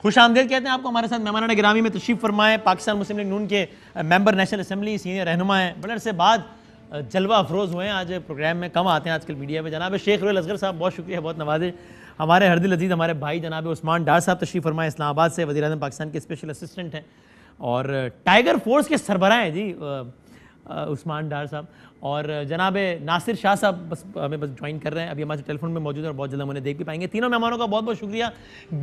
خوش آمدید کہتے ہیں آپ کو ہمارے ساتھ مہمانان گرامی میں تشریف فرمائے. پاکستان مسلم لیگ نون کے ممبر نیشنل اسمبلی سینئر رہنما ہیں, بڑے عرصے بعد جلوہ افروز ہوئے ہیں, آج پروگرام میں کم آتے ہیں آج کل میڈیا میں. جناب شیخ رویل اصغر صاحب بہت شکریہ, بہت نوازش. ہمارے ہردل عزیز ہمارے بھائی جناب عثمان ڈار صاحب تشریف فرمائے, اسلام آباد سے وزیر اعظم پاکستان کے اسپیشل اسسٹنٹ ہیں اور ٹائیگر فورس کے سربراہ ہیں جی عثمان ڈار صاحب. اور جناب ناصر شاہ صاحب بس ہمیں جوائن کر رہے ہیں, ابھی ہمارے ٹیلی فون میں موجود ہیں اور بہت جلد ہم انہیں دیکھ بھی پائیں گے. تینوں مہمانوں کا بہت بہت شکریہ.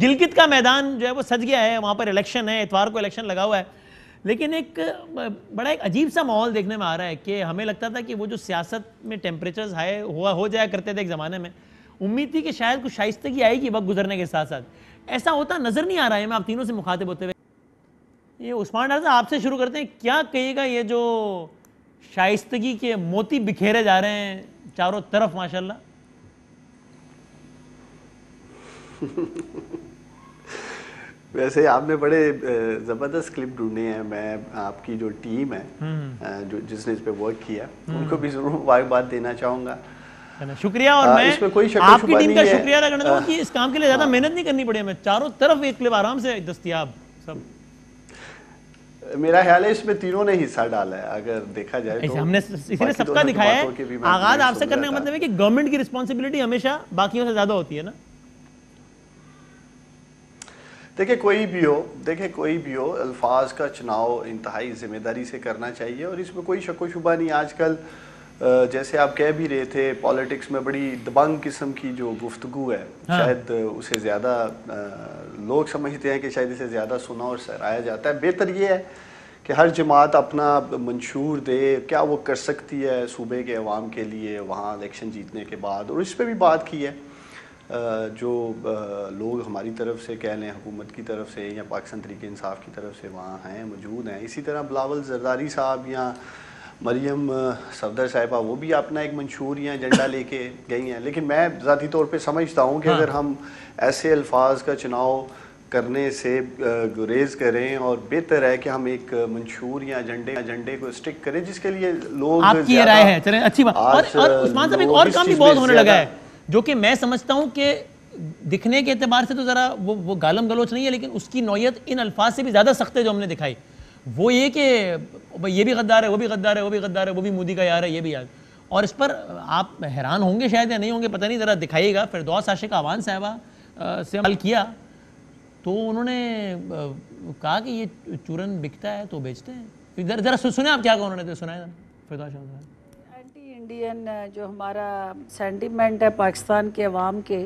گلگت کا میدان جو ہے وہ سج گیا ہے, وہاں پر الیکشن ہے, اتوار کو الیکشن لگا ہوا ہے, لیکن ایک عجیب سا ماحول دیکھنے میں آ رہا ہے کہ ہمیں لگتا تھا کہ وہ جو سیاست میں ٹیمپریچرز ہائی ہو جایا کرتے تھے ایک زمانے میں, امید تھی کہ شاید کچھ شائستگی آئے گی وقت گزرنے کے ساتھ ساتھ. ایسا ہوتا نظر نہیں آ رہا ہے. میں آپ تینوں سے مخاطب ہوتے ہوئے یہ عثمان ڈار صاحب آپ سے شروع کرتے ہیں, کیا کہیے گا یہ جو شائستگی کے موتی بکھیرے جا رہے ہیں چاروں طرف ماشاءاللہ؟ ویسے آپ نے بڑے زبردست کلپ ڈھونڈے ہیں. میں آپ کی جو ٹیم ہے جس نے اس پہ ورک کیا ان کو بھی ضرور مبارکباد دینا چاہوں گا. شکریہ. اور میں آپ کی ٹیم کا شکریہ ادا کرنا چاہوں گا کہ اس کام کے لیے زیادہ محنت نہیں کرنی پڑی ہمیں, چاروں طرف ایک کلپ آرام سے دستیاب سب. میرا خیال ہے اس میں تینوں نے حصہ ڈالا ہے اگر دیکھا جائے تو. ہم نے اسی نے سب کا دکھایا ہے. آغاز آپ سے کرنے کا مطلب ہے کہ گورنمنٹ کی رسپانسبلٹی ہمیشہ باقیوں سے زیادہ ہوتی ہے نا. دیکھیں کوئی بھی ہو الفاظ کا چناؤ انتہائی ذمہ داری سے کرنا چاہیے, اور اس میں کوئی شک و شبہ نہیں. آج کل جیسے آپ کہہ بھی رہے تھے پالیٹکس میں بڑی دبنگ قسم کی جو گفتگو ہے, شاید اسے زیادہ لوگ سمجھتے ہیں کہ شاید اسے زیادہ سنا اور سرایا جاتا ہے. بہتر یہ ہے کہ ہر جماعت اپنا منشور دے کیا وہ کر سکتی ہے صوبے کے عوام کے لیے وہاں الیکشن جیتنے کے بعد, اور اس پہ بھی بات کی ہے. جو لوگ ہماری طرف سے کہہ لیں حکومت کی طرف سے یا پاکستان تحریک انصاف کی طرف سے وہاں ہیں موجود ہیں. اسی طرح بلاول زرداری صاحب یا مریم صفدر صاحبہ وہ بھی اپنا ایک منشور یا ایجنڈا لے کے گئی ہیں. لیکن میں ذاتی طور پہ سمجھتا ہوں کہ اگر ہم ایسے الفاظ کا چناؤ کرنے سے گریز کریں, اور بہتر ہے کہ ہم ایک منشور یا ایجنڈے کو اسٹک کریں جس کے لیے لوگ. آپ کی یہ رائے ہے, چلیں اچھی بات. اور عثمان صاحب ایک اور کام بھی بہت ہونے لگا ہے جو کہ میں سمجھتا ہوں کہ دکھنے کے اعتبار سے تو ذرا وہ گالم گلوچ نہیں ہے, لیکن اس کی نوعیت ان الفاظ سے بھی زیادہ سخت ہے جو ہم نے دکھائی. وہ یہ کہ یہ بھی غدار ہے, وہ بھی غدار ہے, وہ بھی غدار ہے, وہ بھی مودی کا یار ہے, یہ بھی یار. اور اس پر آپ حیران ہوں گے شاید یا نہیں ہوں گے پتہ نہیں, ذرا دکھائیے گا. فردوس عاشق اعوان صاحبہ سے عمل کیا تو انہوں نے کہا کہ یہ چورن بکتا ہے تو بیچتے ہیں. ذرا سنیں آپ کیا کہا انہوں نے, سنائیں فردوس صاحب. اینٹی انڈین جو ہمارا سینٹیمنٹ ہے پاکستان کے عوام کے,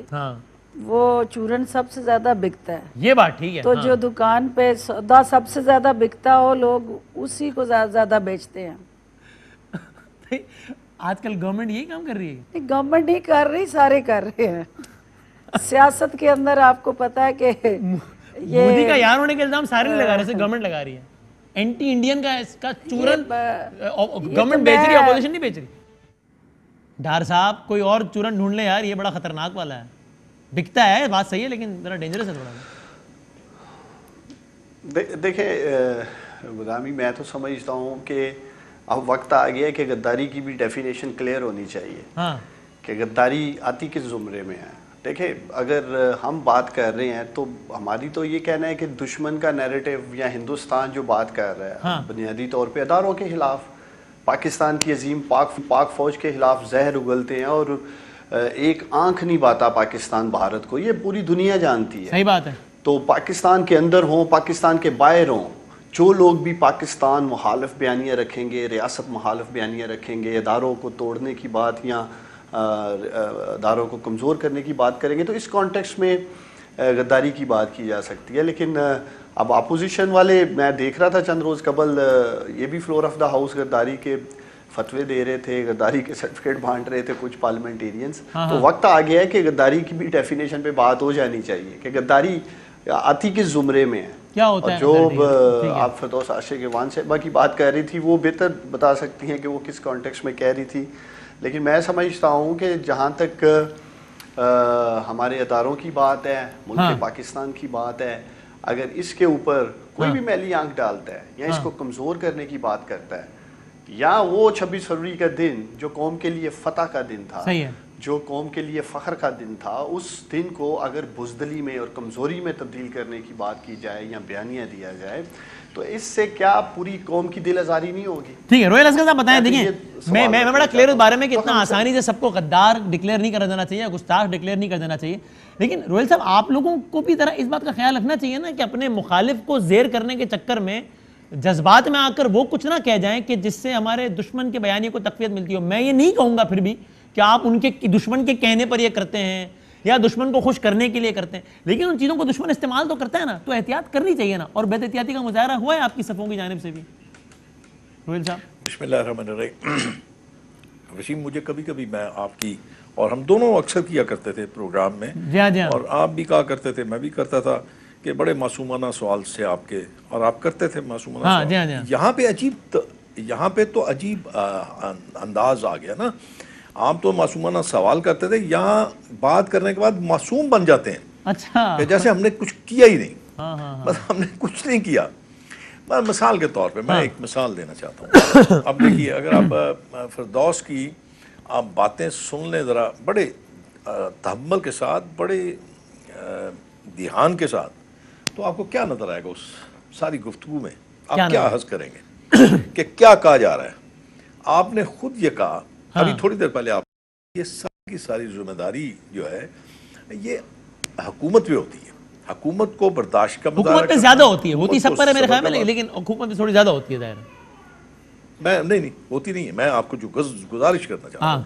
وہ چورن سب سے زیادہ بکتا ہے. یہ بات ٹھیک ہے. تو جو دکان پہ سودا سب سے زیادہ بکتا ہو لوگ اسی کو زیادہ بیچتے ہیں. آج کل گورنمنٹ یہی کام کر رہی ہے. گورنمنٹ نہیں کر رہی, سارے کر رہے ہیں. سیاست کے اندر آپ کو پتا ہے کہ مودی کا یار ہونے کے الزام سارے نہیں لگا رہے, صرف گورنمنٹ لگا رہی ہے. اینٹی انڈین کا اس کا چورن گورنمنٹ بیچ رہی ہے, اپوزیشن نہیں بیچ رہی. ڈار صاحب کوئی اور چورن ڈھونڈ لیں یار, یہ بڑا خطرناک والا ہے. بکتا ہے بات صحیح ہے لیکن ذرا ڈینجرس ہے تھوڑا. دیکھیں غلامی, میں تو سمجھتا ہوں کہ اب وقت آ گیا ہے کہ غداری کی بھی ڈیفینیشن کلیئر ہونی چاہیے کہ غداری آتی کس زمرے میں ہے. دیکھیں اگر ہم بات کر رہے ہیں تو ہماری تو یہ کہنا ہے کہ دشمن کا نیریٹو یا ہندوستان جو بات کر رہا ہے بنیادی طور پہ اداروں کے خلاف, پاکستان کی عظیم پاک فوج کے خلاف زہر اگلتے ہیں, اور ایک آنکھ نہیں باتا پاکستان بھارت کو, یہ پوری دنیا جانتی ہے. صحیح بات ہے. تو پاکستان کے اندر ہوں پاکستان کے باہر ہوں, جو لوگ بھی پاکستان مخالف بیانیہ رکھیں گے, ریاست مخالف بیانیہ رکھیں گے, اداروں کو توڑنے کی بات یا اداروں کو کمزور کرنے کی بات کریں گے, تو اس کانٹیکسٹ میں غداری کی بات کی جا سکتی ہے. لیکن اب اپوزیشن والے, میں دیکھ رہا تھا چند روز قبل, یہ بھی فلور آف دا ہاؤس غداری کے فتوے دے رہے تھے, غداری کے سرٹیفکیٹ بانٹ رہے تھے کچھ پارلیمنٹیرینز. تو وقت آ گیا ہے کہ غداری کی بھی ڈیفینیشن پہ بات ہو جانی چاہیے کہ غداری آتی کس زمرے میں ہے. کیا ہوتا ہے جو آپ فردوس عاشق اعوان صاحبہ کی بات کر رہی تھی وہ بہتر بتا سکتی ہیں کہ وہ کس کانٹیکسٹ میں کہہ رہی تھی. لیکن میں سمجھتا ہوں کہ جہاں تک ہمارے اداروں کی بات ہے, ملک پاکستان کی بات ہے, اگر اس کے اوپر کوئی بھی میلی آنکھ ڈالتا ہے یا اس کو کمزور کرنے کی بات کرتا ہے, یا وہ 26 فروری کا دن جو قوم کے لیے فتح کا دن تھا, جو قوم کے لیے فخر کا دن تھا، اس دن کو اگر بزدلی میں اور کمزوری میں تبدیل کرنے کی بات کی جائے یا بیانیہ دیا جائے تو اس سے کیا پوری قوم کی دل آزاری نہیں ہوگی؟ ٹھیک ہے روہیل اصغر صاحب بتائیں. دیکھیں میں بڑا کلیئر اس بارے میں کہ اتنا آسانی سے سب کو غدار ڈکلیئر نہیں کر دینا چاہیے، گستاخ ڈکلیئر نہیں کر دینا چاہیے، لیکن روہیل صاحب آپ لوگوں کو بھی ذرا اس بات کا خیال رکھنا چاہیے نا کہ اپنے مخالف کو زیر کرنے کے چکر میں جذبات میں آ کر وہ کچھ نہ کہہ جائیں کہ جس سے ہمارے دشمن کے بیانیے کو تقویت ملتی ہو. میں یہ نہیں کہوں گا پھر بھی کہ آپ ان کے دشمن کے کہنے پر یہ کرتے ہیں یا دشمن کو خوش کرنے کے لیے کرتے ہیں، لیکن ان چیزوں کو دشمن استعمال تو کرتا ہے نا، تو احتیاط کرنی چاہیے نا. اور بے احتیاطی کا مظاہرہ ہوا ہے آپ کی صفوں کی جانب سے بھی روہیل صاحب؟ بسم اللہ الرحمن الرحیم. وسیم، مجھے کبھی کبھی میں آپ کی اور ہم دونوں اکثر کیا کرتے تھے پروگرام میں، جی ہاں اور آپ بھی کہا کرتے تھے، میں بھی کرتا تھا کہ بڑے معصومانہ سوال سے آپ کے، اور آپ کرتے تھے معصومانہ سوال. یہاں پہ تو عجیب انداز آ گیا نا. آپ تو معصومانہ سوال کرتے تھے، یہاں بات کرنے کے بعد معصوم بن جاتے ہیں. اچھا، جیسے ہم نے کچھ کیا ہی نہیں. بس ہم نے کچھ نہیں کیا. مثال کے طور پہ میں ایک مثال دینا چاہتا ہوں. اب دیکھیے، اگر آپ فردوس کی آپ باتیں سن لیں ذرا بڑے تحمل کے ساتھ، بڑے دھیان کے ساتھ، تو آپ کو کیا نظر آئے گا اس ساری گفتگو میں؟ آپ کیا حس کریں گے کہ کیا کہا جا رہا ہے؟ آپ نے خود یہ کہا ابھی تھوڑی دیر پہلے، آپ یہ ساری کی ساری ذمہ داری جو ہے یہ حکومت پہ ہوتی ہے. حکومت کو برداشت کا مظاہرہ حکومت پہ زیادہ ہوتی ہے، ہوتی سب پر ہے میرے خیال میں، لیکن حکومت پہ تھوڑی زیادہ ہوتی ہے. ظاہر میں نہیں ہوتی نہیں ہے. میں آپ کو جو گزارش کرنا چاہتا ہوں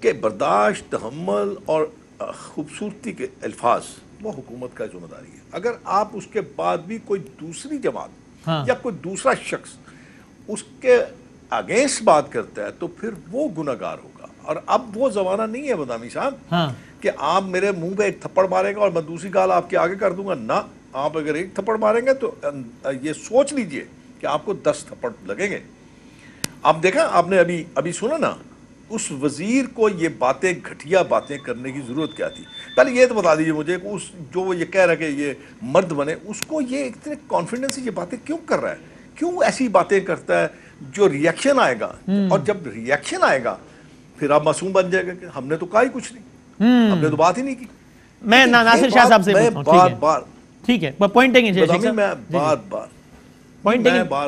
کہ برداشت، تحمل اور خوبصورتی کے الفاظ وہ حکومت کا ذمہ داری ہے. اگر آپ اس کے بعد بھی کوئی دوسری جماعت یا کوئی دوسرا شخص اس کے اگینسٹ بات کرتا ہے تو پھر وہ گناہگار ہوگا. اور اب وہ زمانہ نہیں ہے بدامی صاحب کہ آپ میرے منہ پہ ایک تھپڑ ماریں گے اور میں دوسری گال آپ کے آگے کر دوں گا. نہ، آپ اگر ایک تھپڑ ماریں گے تو یہ سوچ لیجئے کہ آپ کو 10 تھپڑ لگیں گے. آپ دیکھا، آپ نے ابھی سنا نا، اس وزیر کو یہ باتیں، گھٹیا باتیں کرنے کی ضرورت کیا تھی؟ پہلے یہ تو بتا دیجئے مجھے، اس جو یہ کہہ رہا ہے کہ یہ مرد بنے، اس کو یہ اتنے کانفیڈنس سے یہ باتیں کیوں کر رہا ہے؟ کیوں ایسی باتیں کرتا ہے جو ریئیکشن آئے گا؟ اور جب ریئیکشن آئے گا پھر آپ معصوم بن جائے گا کہ ہم نے تو کہا ہی کچھ نہیں، ہم نے تو بات ہی نہیں کی. میں ناصر شاہ صاحب سے ٹھیک ہے پوائنٹ ٹیکنگ میں بار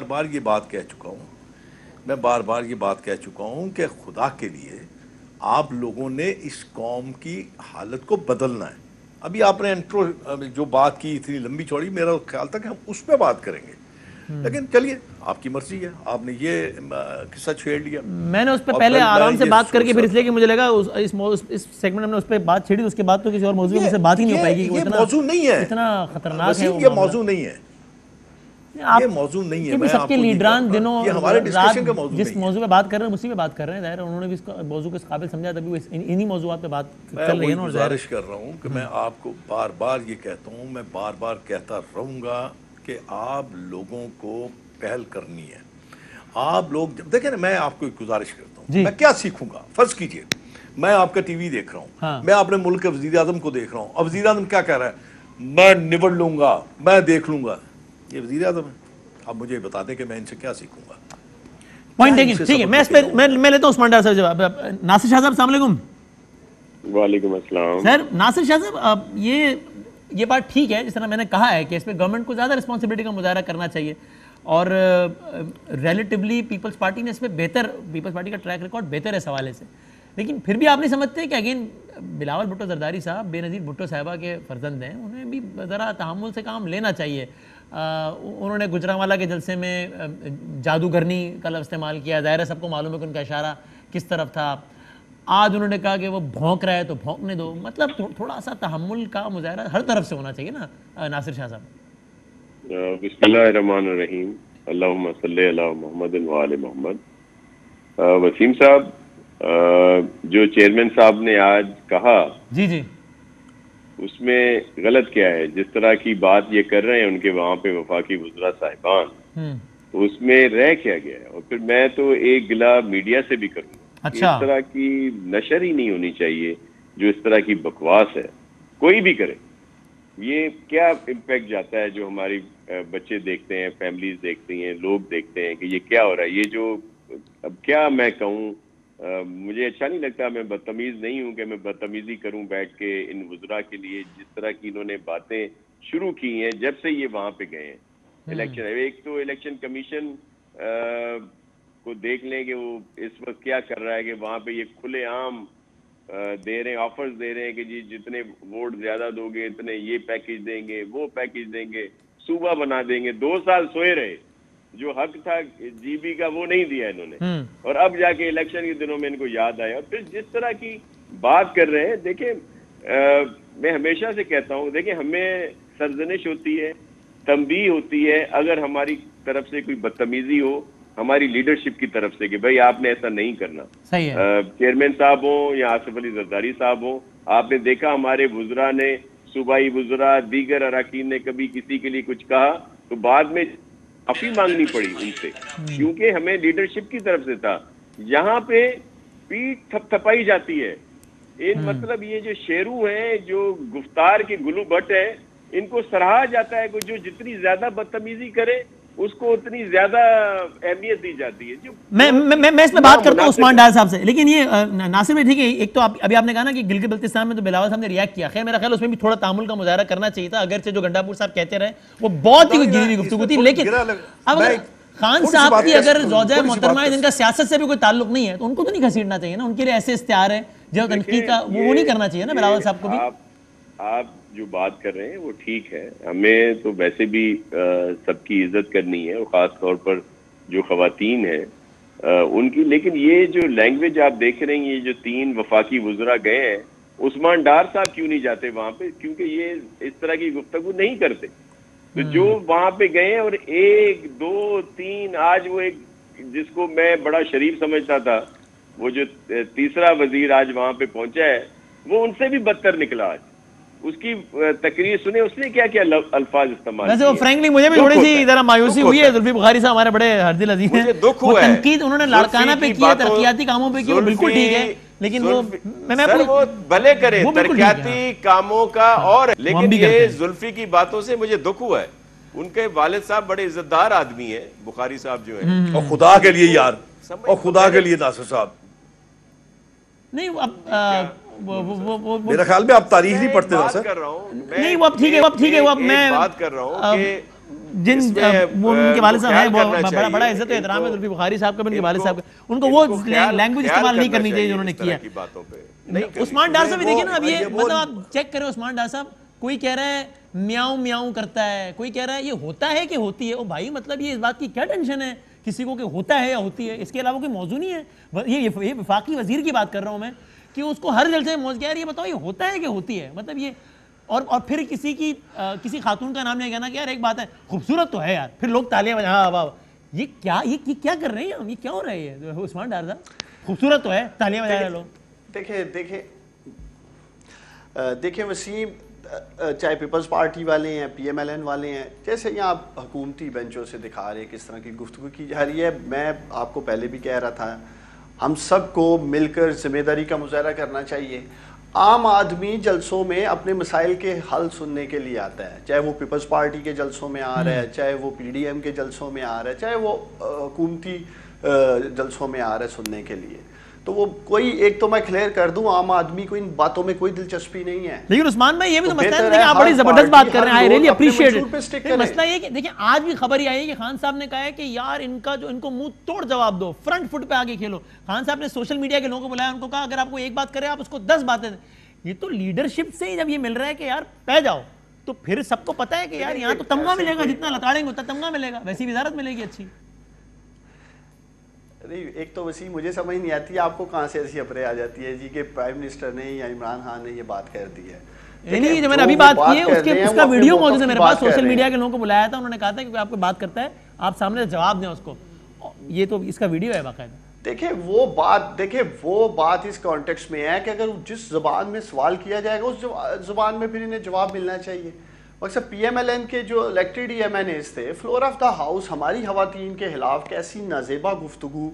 بار یہ بات کہہ چکا ہوں، میں بار بار یہ بات کہہ چکا ہوں کہ خدا کے لیے آپ لوگوں نے اس قوم کی حالت کو بدلنا ہے. ابھی آپ نے انٹرو جو بات کی اتنی لمبی چوڑی، میرا خیال تھا کہ ہم اس پہ بات کریں گے، لیکن چلیے آپ کی مرضی ہے. آپ نے یہ قصہ چھیڑ لیا. میں نے اس پہ پہلے آرام سے بات کر کے پھر اس لیے کہ مجھے لگا اس سیگمنٹ میں ہم نے اس پہ بات چھیڑی، اس کے بعد تو کسی اور موضوع میں سے بات ہی نہیں ہو پائے گی. یہ موضوع نہیں ہے، اتنا خطرناک ہے یہ موضوع نہیں ہے، یہ موضوع نہیں ہے. سب کے لیڈران دنوں یہ ہمارے ڈسکشن کا موضوع جس موضوع پہ بات کر رہے ہیں اسی پہ بات کر رہے ہیں. ظاہر انہوں نے بھی اس موضوع کو اس قابل سمجھا، تبھی وہ انہی موضوعات پہ بات چل رہی ہے. میں گزارش کر رہا ہوں کہ میں آپ کو بار بار یہ کہتا ہوں، میں بار بار کہتا رہوں گا کہ آپ لوگوں کو پہل کرنی ہے. آپ لوگ دیکھیں نا، میں آپ کو ایک گزارش کرتا ہوں، میں کیا سیکھوں گا؟ فرض کیجئے میں آپ کا ٹی وی دیکھ رہا ہوں، میں اپنے ملک کے وزیر اعظم کو دیکھ رہا ہوں، اب وزیر اعظم کیا کہہ رہا ہے؟ میں نبڑ لوں گا، میں دیکھ لوں گا. یہ وزیر اعظم ہے. اب مجھے بتا دیں کہ میں ان سے کیا سیکھوں گا. پوائنٹ ٹیکنگ ٹھیک ہے. میں اس پہ میں لیتا ہوں عثمان ڈار صاحب جواب. ناصر شاہ صاحب السلام علیکم. وعلیکم السلام. سر ناصر شاہ صاحب، یہ بات ٹھیک ہے جس طرح میں نے کہا ہے کہ اس پہ گورنمنٹ کو زیادہ رسپانسبلٹی کا مظاہرہ کرنا چاہیے، اور ریلیٹیولی پیپلز پارٹی نے اس پہ پیپلز پارٹی کا ٹریک ریکارڈ بہتر ہے اس حوالے سے. لیکن پھر بھی آپ نہیں سمجھتے کہ اگین بلاول بھٹو زرداری صاحب بے نظیر بھٹو صاحبہ کے فرزند ہیں، انہیں بھی ذرا تحمل سے کام لینا چاہیے. انہوں نے گجرانوالہ کے جلسے میں جادوگرنی کا لفظ استعمال کیا. ظاہر ہے سب کو معلوم ہے کہ ان کا اشارہ کس طرف تھا. آج انہوں نے کہا کہ وہ بھونک رہا ہے تو بھونکنے دو. مطلب تھوڑا سا تحمل کا مظاہرہ ہر طرف سے ہونا چاہیے نا ناصر شاہ صاحب. بسم اللہ الرحمن الرحیم. اللہم صلی علی محمد و آل محمد. وسیم صاحب، جو چیئرمین صاحب نے آج کہا جی اس میں غلط کیا ہے؟ جس طرح کی بات یہ کر رہے ہیں ان کے وہاں پہ وفاقی وزراء صاحبان، اس میں رہ کیا گیا ہے؟ اور پھر میں تو ایک گلہ میڈیا سے بھی کروں گا، اس طرح کی نشر ہی نہیں ہونی چاہیے جو اس طرح کی بکواس ہے. کوئی بھی کرے، یہ کیا امپیکٹ جاتا ہے جو ہماری بچے دیکھتے ہیں، فیملیز دیکھتی ہیں، لوگ دیکھتے ہیں کہ یہ کیا ہو رہا ہے. یہ جو اب کیا میں کہوں مجھے اچھا نہیں لگتا, میں بدتمیز نہیں ہوں کہ میں بدتمیزی کروں بیٹھ کے ان وزراء کے لیے, جس طرح کی انہوں نے باتیں شروع کی ہیں جب سے یہ وہاں پہ گئے ہیں الیکشن. ایک تو الیکشن کمیشن کو دیکھ لیں کہ وہ اس وقت کیا کر رہا ہے کہ وہاں پہ یہ کھلے عام دے رہے ہیں, آفرز دے رہے ہیں کہ جی جتنے ووٹ زیادہ دو گے اتنے یہ پیکیج دیں گے, وہ پیکیج دیں گے, صوبہ بنا دیں گے. 2 سال سوئے رہے, جو حق تھا جی بی کا وہ نہیں دیا انہوں نے, اور اب جا کے الیکشن کے دنوں میں ان کو یاد آیا. اور پھر جس طرح کی بات کر رہے ہیں, دیکھیں میں ہمیشہ سے کہتا ہوں, دیکھیں ہمیں سرزنش ہوتی ہے, تنبیہ ہوتی ہے اگر ہماری طرف سے کوئی بدتمیزی ہو ہماری لیڈرشپ کی طرف سے کہ بھائی آپ نے ایسا نہیں کرنا. چیئرمین صاحب ہوں یا آصف علی زرداری صاحب ہوں, آپ نے دیکھا ہمارے وزراء نے, صوبائی وزراء, دیگر اراکین نے کبھی کسی کے لیے کچھ کہا تو بعد میں معافی مانگنی پڑی ان سے, کیونکہ ہمیں لیڈرشپ کی طرف سے تھا. یہاں پہ پیٹ تھپ تھپائی جاتی ہے. مطلب یہ جو شیرو ہیں, جو گفتار کے گلو بٹ ہیں, ان کو سراہا جاتا ہے کہ جو جتنی زیادہ بدتمیزی کرے اس کو اتنی زیادہ اہمیت دی جاتی ہے. میں اس میں بات کرتا ہوں عثمان ڈار صاحب سے, لیکن یہ ناصر بھائی ٹھیک ہے, ایک تو ابھی آپ نے کہا نا کہ گلگت بلتستان میں تو بلاول صاحب نے ریاکٹ کیا, خیر میرا خیال اس میں بھی تھوڑا تعامل کا مظاہرہ کرنا چاہیے تھا, اگرچہ جو گنڈا پور صاحب کہتے رہے وہ بہت ہی گری ہوئی گفتگو تھی. لیکن اب خان صاحب کی اگر زوجہ محترمہ ہے جن کا سیاست سے بھی کوئی تعلق نہیں ہے تو ان کو تو نہیں گھسیٹنا چاہیے نا, ان کے لیے ایسے استعار ہے جو تنقید کا وہ نہیں کرنا چاہیے نا بلاول صاحب کو بھی. آپ جو بات کر رہے ہیں وہ ٹھیک ہے, ہمیں تو ویسے بھی سب کی عزت کرنی ہے, اور خاص طور پر جو خواتین ہیں ان کی. لیکن یہ جو لینگویج آپ دیکھ رہے ہیں, یہ جو 3 وفاقی وزراء گئے ہیں, عثمان ڈار صاحب کیوں نہیں جاتے وہاں پہ, کیونکہ یہ اس طرح کی گفتگو نہیں کرتے. تو جو وہاں پہ گئے اور 1 2 3 آج وہ ایک جس کو میں بڑا شریف سمجھتا تھا, وہ جو تیسرا وزیر آج وہاں پہ پہنچا ہے وہ ان سے بھی بدتر نکلا. آج اس کی تقریر سنے, اس نے کیا کیا الفاظ استعمال ویسے وہ فرینکلی مجھے بھی تھوڑی سی ذرا مایوسی ہوئی ہے. زلفی بخاری صاحب ہمارے بڑے ہردل عزیز ہیں, وہ تنقید انہوں نے لاڑکانہ پہ کی ہے, ترقیاتی کاموں پہ کی, وہ بالکل ٹھیک ہے, لیکن وہ بھلے کرے ترقیاتی کاموں کا, اور لیکن یہ زلفی کی باتوں سے مجھے دکھ ہوا ہے. ان کے والد صاحب بڑے عزت دار آدمی ہیں, بخاری صاحب جو ہیں, اور خدا کے لیے یار, اور خدا کے لیے ناصر صاحب نہیں, اب میرا خیال میں آپ تاریخ نہیں پڑھتے نا سر. نہیں وہ اب ٹھیک ہے, وہ اب ٹھیک ہے, وہ اب میں بات کر رہا ہوں کہ جن وہ ان کے والد صاحب ہیں, بڑا عزت و احترام ہے زلفی بخاری صاحب کا بھی, ان کے والد صاحب کا, ان کو وہ لینگویج استعمال نہیں کرنی چاہیے جنہوں نے کیا. عثمان ڈار صاحب بھی دیکھیں نا, اب یہ مطلب آپ چیک کریں عثمان ڈار صاحب, کوئی کہہ رہا ہے میاؤں میاؤں کرتا ہے, کوئی کہہ رہا ہے یہ ہوتا ہے کہ ہوتی ہے. او بھائی مطلب یہ اس بات کی کیا ٹینشن ہے کسی کو کہ ہوتا ہے یا ہوتی ہے, اس کے علاوہ کوئی موضوع نہیں ہے. یہ وفاقی وزیر کی بات کر رہا ہوں میں کہ اس کو ہر جلسے میں موضوع کہہ رہی ہے, بتاؤ یہ ہوتا ہے کہ ہوتی ہے, مطلب یہ. اور پھر کسی خاتون کا نام نہیں کہنا کہ یار ایک بات ہے خوبصورت تو ہے یار, پھر لوگ تالیاں بجا, واہ یہ کیا کر رہے ہیں ہم, یہ کیا ہو رہا ہے عثمان ڈار صاحب, خوبصورت تو ہے, تالیاں بجا رہے لوگ. دیکھیں وسیم, چاہے پیپلز پارٹی والے ہیں, پی ایم ایل این والے ہیں, جیسے یہاں آپ حکومتی بینچوں سے دکھا رہے ہیں کس طرح کی گفتگو کی جا رہی ہے. میں آپ کو پہلے بھی کہہ رہا تھا, ہم سب کو مل کر ذمہ داری کا مظاہرہ کرنا چاہیے. عام آدمی جلسوں میں اپنے مسائل کے حل سننے کے لیے آتا ہے, چاہے وہ پیپلز پارٹی کے جلسوں میں آ رہا ہے, چاہے وہ پی ڈی ایم کے جلسوں میں آ رہا ہے, چاہے وہ حکومتی جلسوں میں آ رہا ہے سننے کے لیے. تو وہ کوئی ایک تو میں کلیئر کر دوں, عام آدمی کو ان باتوں میں کوئی دلچسپی نہیں ہے. لیکن عثمان بھائی یہ بھی تو مسئلہ ہے, دیکھیں آپ بڑی زبردست بات کر رہے ہیں, آئی ریئلی اپریشیٹ اٹ. مسئلہ یہ کہ دیکھیں آج بھی خبر یہ آئی کہ خان صاحب نے کہا ہے کہ یار ان کو منہ توڑ جواب دو, فرنٹ فٹ پہ آگے کھیلو. خان صاحب نے سوشل میڈیا کے لوگوں کو بلایا, ان کو کہا اگر آپ کو ایک بات کرے آپ اس کو 10 باتیں دیں. یہ تو لیڈرشپ سے ہی جب یہ مل رہا ہے کہ یار پہ جاؤ, تو پھر سب کو پتا ہے کہ یار یہاں تو تمغہ ملے گا, جتنا لتاڑیں گے اتنا تمغہ ملے گا, ویسی وزارت ملے گی اچھی. ایک تو وسیم مجھے سمجھ نہیں آتی آپ کو کہاں سے ایسی خبریں آ جاتی ہے جی کہ پرائم منسٹر نے یا عمران خان نے یہ بات کر دی ہے. نہیں جو میں نے ابھی بات کی ہے اس کا ویڈیو موجود ہے میرے پاس, سوشل میڈیا کے لوگوں کو بلایا تھا, انہوں نے کہا تھا کہ آپ کو بات کرتا ہے آپ سامنے جواب دیں اس کو, یہ تو اس کا ویڈیو ہے باقاعدہ. دیکھیں وہ بات اس کانٹیکسٹ میں ہے کہ اگر جس زبان میں سوال کیا جائے گا اس زبان میں پھر انہیں جواب ملنا چاہیے. اکثر پی ایم ایل این کے جو الیکٹڈ ای ایم این ایز تھے, فلور آف دا ہاؤس ہماری خواتین کے خلاف کیسی نازیبا گفتگو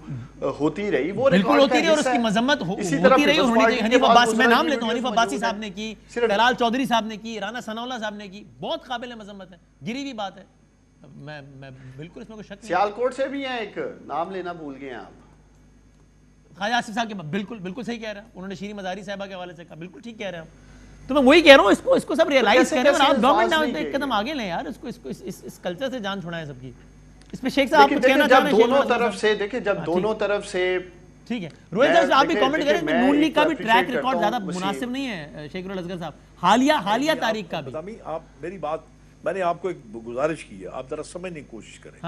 ہوتی رہی, وہ بالکل ہوتی رہی, اور اس کی مذمت ہوتی رہی. حنیف عباس, میں نام لیتا ہوں, حنیف عباسی صاحب نے کی, طلال چودھری صاحب نے کی, رانا ثناء اللہ صاحب نے کی, بہت قابل مذمت ہے, گری ہوئی بات ہے. میں بالکل اس میں کوئی شک نہیں. سیالکوٹ سے بھی ہیں, ایک نام لینا بھول گئے ہیں آپ, خواجہ آصف صاحب کے بالکل صحیح کہہ رہے ہیں, انہوں نے شیریں مزاری صاحبہ کے حوالے سے کہا, بالکل ٹھیک کہہ رہے ہیں. تو میں وہی کہہ رہا ہوں, اس کو سب ریئلائز کریں اور آپ گورنمنٹ ایک قدم آگے لیں یار, اس کلچر سے جان چھڑائیں سب کی. اس پہ شیخ صاحب کچھ کہنا چاہ رہے ہیں؟ دونوں طرف سے دیکھیں, جب دونوں طرف سے ٹھیک ہے. روہل صاحب آپ بھی کامنٹ کریں, نون لیگ کا بھی ٹریک ریکارڈ زیادہ مناسب نہیں ہے شیخ روہل اصغر صاحب, حالیہ تاریخ کا بھی. آپ میری بات, میں نے آپ کو ایک گزارش کی ہے, آپ ذرا سمجھنے کی کوشش کریں.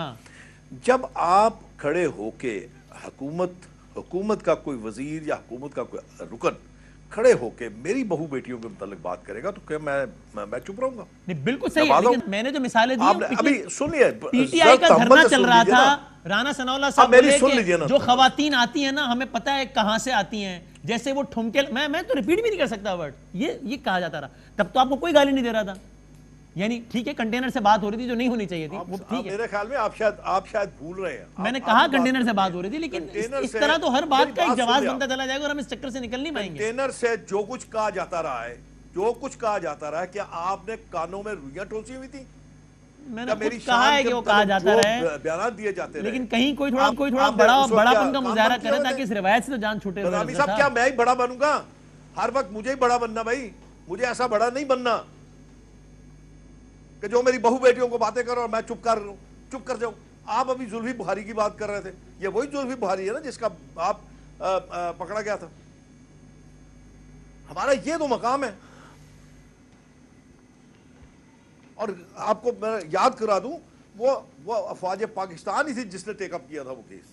جب آپ کھڑے ہو کے حکومت کا کوئی وزیر یا حکومت کا کوئی رکن کھڑے ہو کے میری بہو بیٹیوں کے متعلق بات کرے گا تو کیا میں چپ رہوں گا؟ نہیں بالکل صحیح ہے, لیکن میں نے جو مثالیں دی ابھی سنیے, پی ٹی آئی کا دھرنا چل رہا تھا, رانا ثناء اللہ صاحب بولے کہ جو خواتین آتی ہیں نا ہمیں پتہ ہے کہاں سے آتی ہیں, جیسے وہ ٹھمکے, میں تو ریپیٹ بھی نہیں کر سکتا ورڈ, یہ کہا جاتا رہا. تب تو آپ کو کوئی گالی نہیں دے رہا تھا, یعنی ٹھیک ہے کنٹینر سے بات ہو رہی تھی جو نہیں ہونی چاہیے تھی, وہ ٹھیک ہے. میرے خیال میں آپ شاید بھول رہے ہیں, میں نے کہا کنٹینر سے بات ہو رہی تھی, لیکن اس طرح تو ہر بات کا ایک جواز بنتا چلا جائے گا اور ہم اس چکر سے نکل نہیں پائیں گے. کنٹینر سے جو کچھ کہا جاتا رہا ہے, کیا آپ نے کانوں میں روئیاں ٹھونسی ہوئی تھی؟ میں نے خود کہا ہے کہ وہ کہا جاتا رہے, بیانات دیے جاتے رہے, لیکن کہیں کوئی تھوڑا بڑا پن کا مظاہرہ کرے تاکہ اس روایت سے تو جان چھوٹے. نظامی صاحب کیا میں ہی بڑا بنوں گا؟ ہر وقت مجھے ہی بڑا بننا بھائی, مجھے ایسا بڑا نہیں بننا کہ جو میری بہو بیٹیوں کو باتیں کرو اور میں چپ کر جاؤں. آپ ابھی زلفی بخاری کی بات کر رہے تھے, یہ وہی زلفی بخاری ہے نا جس کا آپ پکڑا گیا تھا. ہمارا یہ تو مقام ہے. اور آپ کو میں یاد کرا دوں, وہ افواج پاکستان ہی تھی جس نے ٹیک اپ کیا تھا وہ کیس.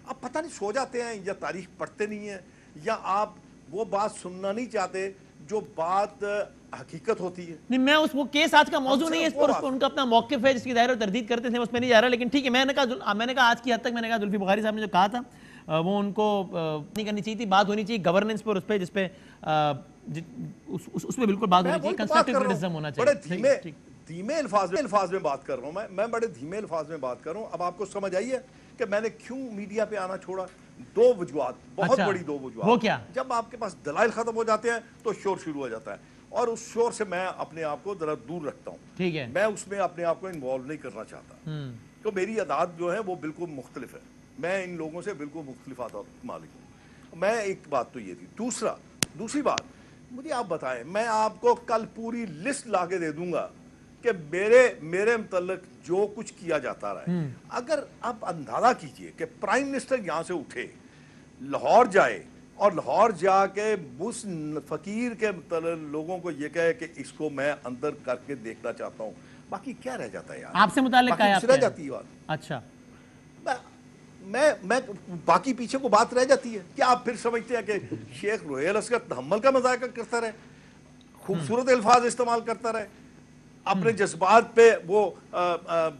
آپ پتہ نہیں سو جاتے ہیں یا تاریخ پڑھتے نہیں ہیں, یا آپ وہ بات سننا نہیں چاہتے جو بات حقیقت ہوتی ہے. نہیں, میں وہ کیس آج کا موضوع نہیں ہے, اس پر ان کا اپنا موقف ہے جس کی دائرہ و تردید کرتے تھے, اس میں نہیں جا رہا. لیکن ٹھیک ہے, میں نے کہا آج کی حد تک میں نے کہا زلفی بخاری صاحب نے جو کہا تھا وہ ان کو نہیں کرنی چاہیے تھی, بات ہونی چاہیے گورننس پر, اس پہ جس پہ اس پہ بالکل بات ہونی چاہیے, کنسٹرکٹیو کرٹیسزم ہونا چاہیے. بڑے دھیمے الفاظ میں بات کر رہا ہوں, میں بڑے دھیمے الفاظ میں بات کر رہا ہوں. اب آپ کو سمجھ آئی ہے کہ میں نے کیوں میڈیا پہ آنا چھوڑا؟ دو وجوہات, بہت بڑی دو وجوہات. وہ کیا؟ جب آپ کے پاس دلائل ختم ہو جاتے ہیں تو شور شروع ہو جاتا ہے, اور اس شور سے میں اپنے آپ کو ذرا دور رکھتا ہوں. ٹھیک ہے, میں اس میں اپنے آپ کو انوالو نہیں کرنا چاہتا. تو میری عادات جو ہے وہ بالکل مختلف ہے, میں ان لوگوں سے بالکل مختلف عادات مالک ہوں. میں ایک بات تو یہ تھی. دوسری بات, مجھے آپ بتائیں, میں آپ کو کل پوری لسٹ لا کے دے دوں گا کہ میرے متعلق جو کچھ کیا جاتا رہا ہے. اگر آپ اندازہ کیجئے کہ پرائم منسٹر یہاں سے اٹھے, لاہور جائے, اور لاہور جا کے اس فقیر کے متعلق لوگوں کو یہ کہے کہ اس کو میں اندر کر کے دیکھنا چاہتا ہوں, باقی کیا رہ جاتا ہے یار؟ آپ سے متعلق کیا رہ جاتی ہے بات. اچھا, میں باقی پیچھے کو بات رہ جاتی ہے. کیا آپ پھر سمجھتے ہیں کہ شیخ روہیل اصغر تحمل کا مذاکرہ کرتا رہے, خوبصورت الفاظ استعمال کرتا رہے, اپنے جذبات پہ وہ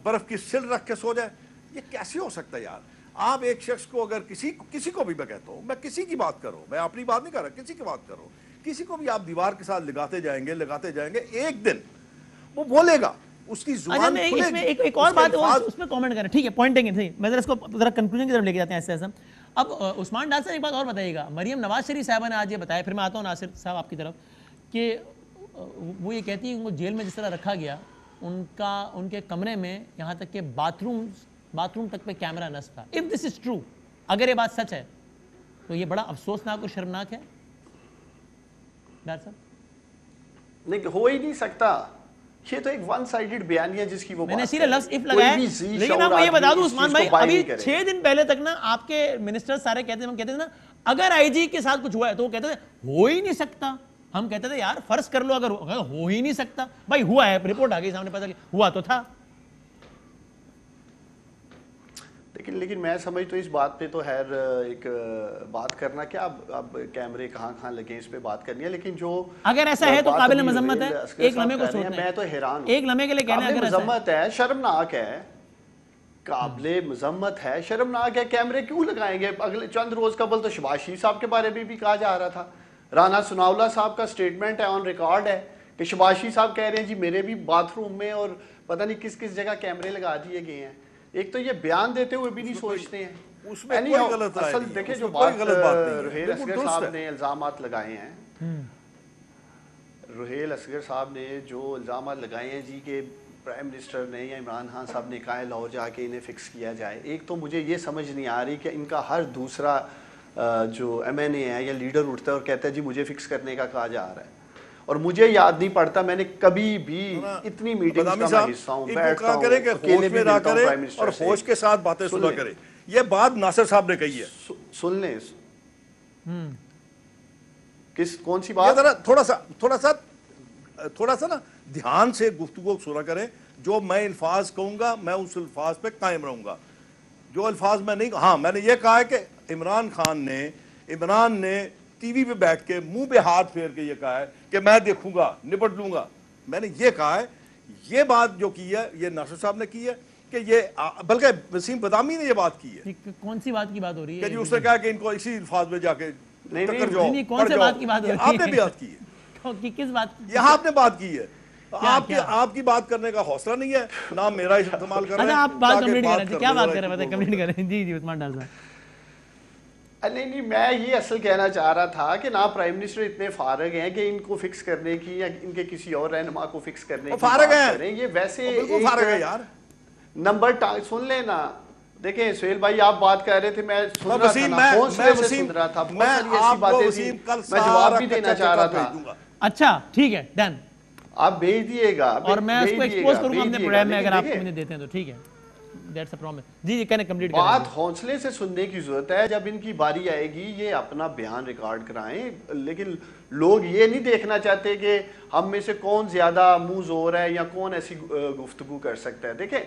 برف کی سل رکھ کے سو جائے؟ یہ کیسے ہو سکتا ہے یار؟ آپ ایک شخص کو اگر کسی کو بھی میں کہتا ہوں, میں کسی کی بات کروں, میں اپنی بات نہیں کر رہا, کسی کی بات کروں, کسی کو بھی آپ دیوار کے ساتھ لگاتے جائیں گے, ایک دن وہ بولے گا, اس کی زبان کھلے گی. ایک اور بات اس میں کامنٹ کریں, ٹھیک ہے, پوائنٹنگ ہے, میں ذرا اس کو ذرا کنکلوژن کی طرف لے کے جاتے ہیں ایسے. اب عثمان ڈار صاحب ایک بات اور بتائیے گا, مریم نواز شریف صاحبہ نے آج یہ بتایا, پھر میں آتا ہوں ناصر صاحب آپ کی طرف, کہ وہ یہ کہتی ہیں ان کو جیل میں جس طرح رکھا گیا, ان کے کمرے میں یہاں تک کہ باتھ روم تک پہ کیمرہ نصب تھا. اف دس از ٹرو, اگر یہ بات سچ ہے تو یہ بڑا افسوسناک اور شرمناک ہے. ڈار صاحب نہیں, ہو ہی نہیں سکتا, یہ تو ایک ون سائیڈڈ بیانیہ جس کی وہ میں نے سیدھا لفظ اف لگایا. لیکن آپ کو یہ بتا دوں عثمان بھائی, ابھی 6 دن پہلے تک نا آپ کے منسٹر سارے کہتے تھے نا اگر آئی جی کے ساتھ کچھ ہوا ہے تو وہ کہتے تھے ہو ہی نہیں سکتا. ہم کہتے تھے یار فرض کر لو اگر ہو ہی نہیں سکتا, بھائی ہوا ہے, رپورٹ آ گئی سامنے, پتہ ہوا تو تھا. لیکن میں سمجھ تو اس بات پہ تو خیر ایک بات کرنا کیا, اب کیمرے کہاں لگے اس پہ بات کرنی ہے, لیکن جو اگر ایسا ہے تو قابل مذمت ہے. ایک لمحے کو سوچنا ہے, میں تو حیران ہوں, ایک لمحے کے لیے کہنا ہے مذمت ہے, شرمناک ہے, قابل مذمت ہے, شرمناک ہے. کیمرے کیوں لگائیں گے؟ اگلے چند روز قبل تو شہباز شریف صاحب کے بارے میں بھی کہا جا رہا تھا, رانا ثناء اللہ صاحب کا سٹیٹمنٹ ہے, آن ریکارڈ ہے, کہ شہباز شریف صاحب کہہ رہے ہیں جی میرے بھی باتھ روم میں اور پتہ نہیں کس جگہ کیمرے لگا دیے گئے ہیں. ایک تو یہ بیان دیتے ہوئے بھی نہیں سوچتے ہیں. اس میں کوئی غلط اصل دیکھیں جو بات روہیل اصغر صاحب نے الزامات لگائے ہیں, روہیل اصغر صاحب نے جو الزامات لگائے ہیں جی کہ پرائم منسٹر نے یا عمران خان صاحب نے کہا ہے لاہور جا کے انہیں فکس کیا جائے, ایک تو مجھے یہ سمجھ نہیں آ رہی کہ ان کا ہر دوسرا جو MNA ہے یا لیڈر اٹھتا ہے اور کہتا ہے جی مجھے فکس کرنے کا کہا جا رہا ہے، اور مجھے یاد نہیں پڑتا میں نے کبھی بھی اتنی میٹنگز کا میں حصہ ہوں، بیٹھتا ہوں، ہوش میں رہا کرے اور ہوش کے ساتھ باتیں سنا کرے. یہ بات ناصر صاحب نے کہی ہے. سن لیں کون سی بات؟ تھوڑا سا نا دھیان سے گفتگو سنا کریں. جو میں الفاظ کہوں گا میں اس الفاظ پہ قائم رہوں گا. جو الفاظ میں نہیں، ہاں میں نے یہ کہا ہے کہ عمران نے ٹی وی پہ بیٹھ کے منہ پہ ہاتھ پھیر کے یہ کہا ہے کہ میں دیکھوں گا نپٹ لوں گا. میں نے یہ کہا ہے، یہ بات جو کی ہے یہ ناصر صاحب نے کی ہے کہ یہ، بلکہ وسیم بادامی نے یہ بات کی ہے. کون سی بات کی بات ہو رہی ہے کہ جی اس نے کہا کہ ان کو اسی الفاظ میں جا کے ٹکر جاؤ. کون سے بات کی بات ہو رہی ہے؟ آپ نے بھی بات کی ہے. کس بات؟ یہاں آپ نے بات کی ہے. آپ کی بات کرنے کا حوصلہ نہیں ہے، نہ میرا استعمال کر رہے ہیں. آپ بات کمپلیٹ کر رہے ہیں، کیا بات کر رہے ہیں کمپلیٹ کر رہے ہیں. جی عثمان ڈار صاحب. نہیں میں یہ اصل کہنا چاہ رہا تھا کہ نہ پرائم منسٹر اتنے فارغ ہیں کہ ان کو فکس کرنے کی یا ان کے کسی اور رہنما کو فکس کرنے کی فارغ ہیں. یہ ویسے فارغ ہے یار. نمبر سن لیں نا. دیکھیں سہیل بھائی آپ بات کر رہے تھے، میں سن رہا تھا نا، حوصلے سے سن رہا تھا، بہت ساری ایسی باتیں تھیں میں جواب بھی دینا چاہ رہا تھا. اچھا ٹھیک ہے ڈن، آپ بھیج دیے گا اور میں اس کو ایکسپوز کروں گا اپنے پروگرام میں اگر آپ مجھے دیتے ہیں تو. ٹھیک ہے، دیٹس اے پرومس. جی کہنے کمپلیٹ کریں. بات حوصلے سے سننے کی ضرورت ہے. جب ان کی باری آئے گی یہ اپنا بیان ریکارڈ کرائیں، لیکن لوگ یہ نہیں دیکھنا چاہتے کہ ہم میں سے کون زیادہ منہ زور ہے یا کون ایسی گفتگو کر سکتا ہے. دیکھیں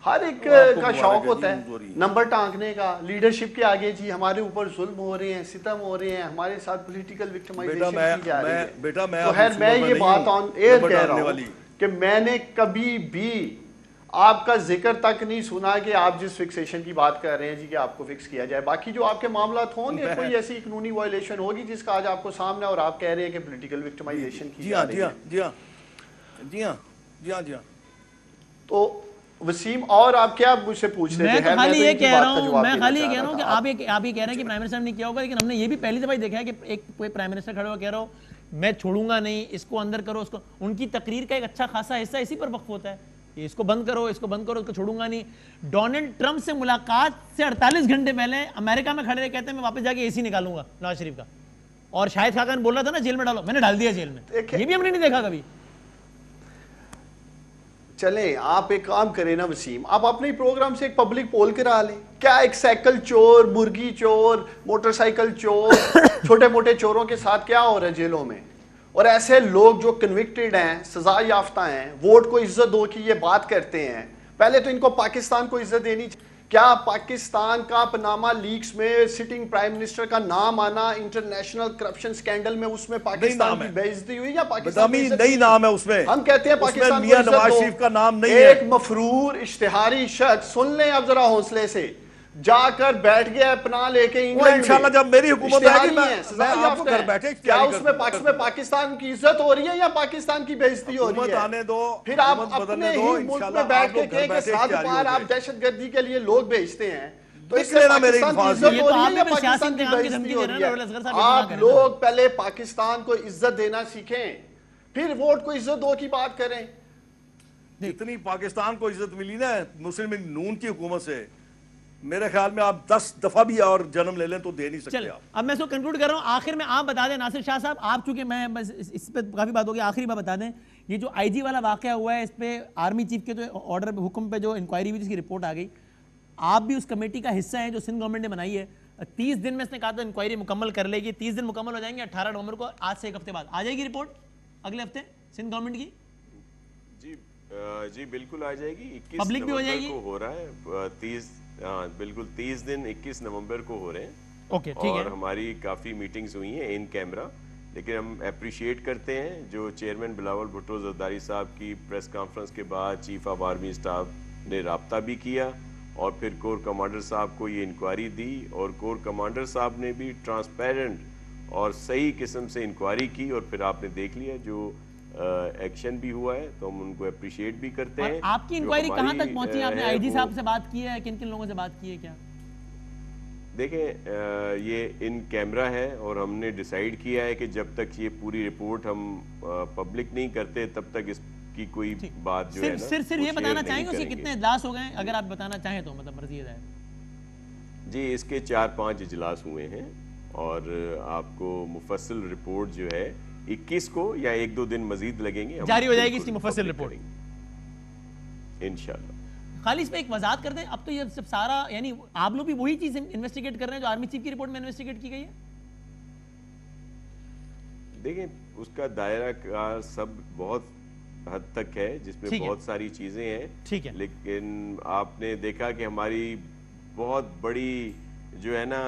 ہر ایک کا شوق ہوتا ہے نمبر ٹانکنے کا، لیڈرشپ کے آگے. جی ہمارے اوپر ظلم ہو رہے ہیں، ستم ہو رہے ہیں، ہمارے ساتھ پولیٹیکل وکٹمائزیشن کی جا رہی ہے. تو خیر میں یہ بات آن ایئر کہہ رہا ہوں کہ میں نے کبھی بھی آپ کا ذکر تک نہیں سنا کہ آپ جس فکسیشن کی بات کر رہے ہیں جی کہ آپ کو فکس کیا جائے. باقی جو آپ کے معاملات ہوں گے، کوئی ایسی قانونی وائلیشن ہوگی جس کا آج آپ کو سامنے اور آپ کہہ رہے ہیں کہ پولیٹیکل وکٹمائزیشن کی جا رہی ہے. جی ہاں. تو وسیم اور آپ کیا مجھ سے پوچھ رہے تھے؟ میں خالی یہ کہہ رہا ہوں کہ آپ یہ کہہ رہے ہیں کہ پرائم منسٹر نے کیا ہوگا، لیکن ہم نے یہ بھی پہلی دفعہ دیکھا ہے کہ ایک کوئی پرائم منسٹر کھڑا ہوا کہہ رہا ہو میں چھوڑوں گا نہیں، اس کو اندر کرو، اس کو. ان کی تقریر کا ایک اچھا خاصا حصہ اسی پر وقف ہوتا ہے کہ اس کو بند کرو، اس کو بند کرو، اس کو چھوڑوں گا نہیں. ڈونلڈ ٹرمپ سے ملاقات سے 48 گھنٹے پہلے امریکہ میں کھڑے رہے کہتے ہیں میں واپس جا کے AC نکالوں گا نواز شریف کا. اور شاہد خاقان بول رہا تھا نا جیل میں ڈالو، میں نے ڈال دیا جیل میں. یہ بھی ہم نے نہیں دیکھا کبھی. چلیں آپ ایک کام کریں نا وسیم، آپ اپنے پروگرام سے ایک پبلک پول کرا لیں. کیا ایک سائیکل چور، مرغی چور، موٹر سائیکل چور، چھوٹے موٹے چوروں کے ساتھ کیا ہو رہا ہے جیلوں میں؟ اور ایسے لوگ جو کنوکٹڈ ہیں، سزا یافتہ ہیں، ووٹ کو عزت دو کی یہ بات کرتے ہیں. پہلے تو ان کو پاکستان کو عزت دینی چاہیے. کیا پاکستان کا پاناما لیکس میں سٹنگ پرائم منسٹر کا نام آنا انٹرنیشنل کرپشن سکینڈل میں، اس میں پاکستان کی بے عزتی ہوئی یا پاکستان کی نہیں نام ہے اس میں؟ ہم کہتے ہیں پاکستان میاں نواز شریف کا نام نہیں ہے. ایک مفرور اشتہاری شخص، سن لیں اب ذرا حوصلے سے، جا کر بیٹھ گیا پناہ لے کے انگلینڈ میں. انشاءاللہ جب میری حکومت آئے گی میں آپ کو گھر بیٹھے. کیا اس میں پاکستان کی عزت ہو رہی ہے یا پاکستان کی بے عزتی ہو رہی ہے؟ آنے دو، پھر آپ اپنے ہی ملک میں بیٹھ کے کہیں کہ 7 بار آپ دہشت گردی کے لیے لوگ بھیجتے ہیں. تو اس سے پاکستان کی عزت ہو رہی ہے یا پاکستان کی بے عزتی ہو رہی ہے؟ آپ لوگ پہلے پاکستان کو عزت دینا سیکھیں، پھر ووٹ کو عزت دو کی بات کریں. جتنی پاکستان کو عزت ملی نا مسلم لیگ نون کی حکومت سے، میرے خیال میں آپ 10 دفعہ بھی اور جنم لے لیں تو دے نہیں سکتے. اب میں اس کو کنکلوڈ کر رہا ہوں. آخر میں آپ بتا دیں ناصر شاہ صاحب، آپ چونکہ میں اس پہ کافی بات ہوگی، آخری بات بتا دیں یہ جو IG والا واقعہ ہوا ہے، اس پہ آرمی چیف کے جو آرڈر پہ حکم پہ جو انکوائری ہوئی جس کی رپورٹ آ گئی، آپ بھی اس کمیٹی کا حصہ ہیں جو سندھ گورنمنٹ نے بنائی ہے. 30 دن میں اس نے کہا تھا انکوائری مکمل کر لے گی. 30 دن مکمل ہو جائیں گے. 18 نومبر کو آج سے 1 ہفتے بعد آ جائے گی رپورٹ اگلے ہفتے سندھ گورنمنٹ کی. جی بالکل آ جائے گی. 21 پبلک بھی ہو جائے گی. کو ہو رہا ہے 30 بالکل 30 دن 21 نومبر کو ہو رہے ہیں. اوکے ٹھیک ہے. اور ہماری کافی میٹنگز ہوئی ہیں ان کیمرہ، لیکن ہم اپریشیٹ کرتے ہیں جو چیئرمین بلاول بھٹو زرداری صاحب کی پریس کانفرنس کے بعد چیف آف آرمی اسٹاف نے رابطہ بھی کیا اور پھر کور کمانڈر صاحب کو یہ انکوائری دی، اور کور کمانڈر صاحب نے بھی ٹرانسپیرنٹ اور صحیح قسم سے انکوائری کی، اور پھر آپ نے دیکھ لیا جو ایکشن بھی ہوا ہے، تو ہم ان کو اپریشیٹ بھی کرتے ہیں. آپ کی انکوائری کہاں تک پہنچی؟ آپ نے IG صاحب سے بات کی ہے؟ کن کن لوگوں سے بات کی ہے؟ کیا دیکھیں یہ ان کیمرہ ہے اور ہم نے ڈیسائیڈ کیا ہے کہ جب تک یہ پوری رپورٹ ہم پبلک نہیں کرتے تب تک اس کی کوئی بات جو ہے نا صرف یہ بتانا چاہیں گے اس کے کتنے اجلاس ہو گئے ہیں اگر آپ بتانا چاہیں تو، مطلب مرضی ہے. جی اس کے 4-5 اجلاس ہوئے ہیں اور آپ کو مفصل رپورٹ جو ہے 21 کو یا 1-2 دن مزید لگیں گے، جاری ہو جائے گی اس کی مفصل رپورٹ انشاءاللہ۔ خالی اس پہ ایک وضاحت کر دیں، اب تو یہ سب سارا یعنی آپ لوگ بھی وہی چیز انویسٹیگیٹ کر رہے ہیں جو آرمی چیف کی رپورٹ میں انویسٹیگیٹ کی گئی ہے؟ دیکھیں اس کا دائرہ کار سب بہت حد تک ہے، جس میں بہت ساری چیزیں ہیں، لیکن آپ نے دیکھا کہ ہماری بہت بڑی جو ہے نا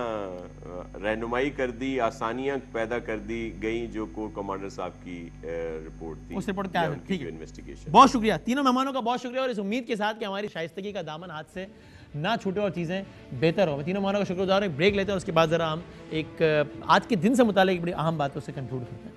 رہنمائی کر دی، آسانیاں پیدا کر دی گئیں جو کور کمانڈر صاحب کی رپورٹ تھی، اس رپورٹ کیا ہے؟ ٹھیک ہے، انویسٹیگیشن۔ بہت شکریہ تینوں مہمانوں کا، بہت شکریہ، اور اس امید کے ساتھ کہ ہماری شائستگی کا دامن ہاتھ سے نہ چھوٹے اور چیزیں بہتر ہو۔ میں تینوں مہمانوں کا شکر گزار ہوں۔ ایک بریک لیتے ہیں، اس کے بعد ذرا ہم ایک آج کے دن سے متعلق بڑی اہم باتوں سے کنکلوڈ کرتے ہیں۔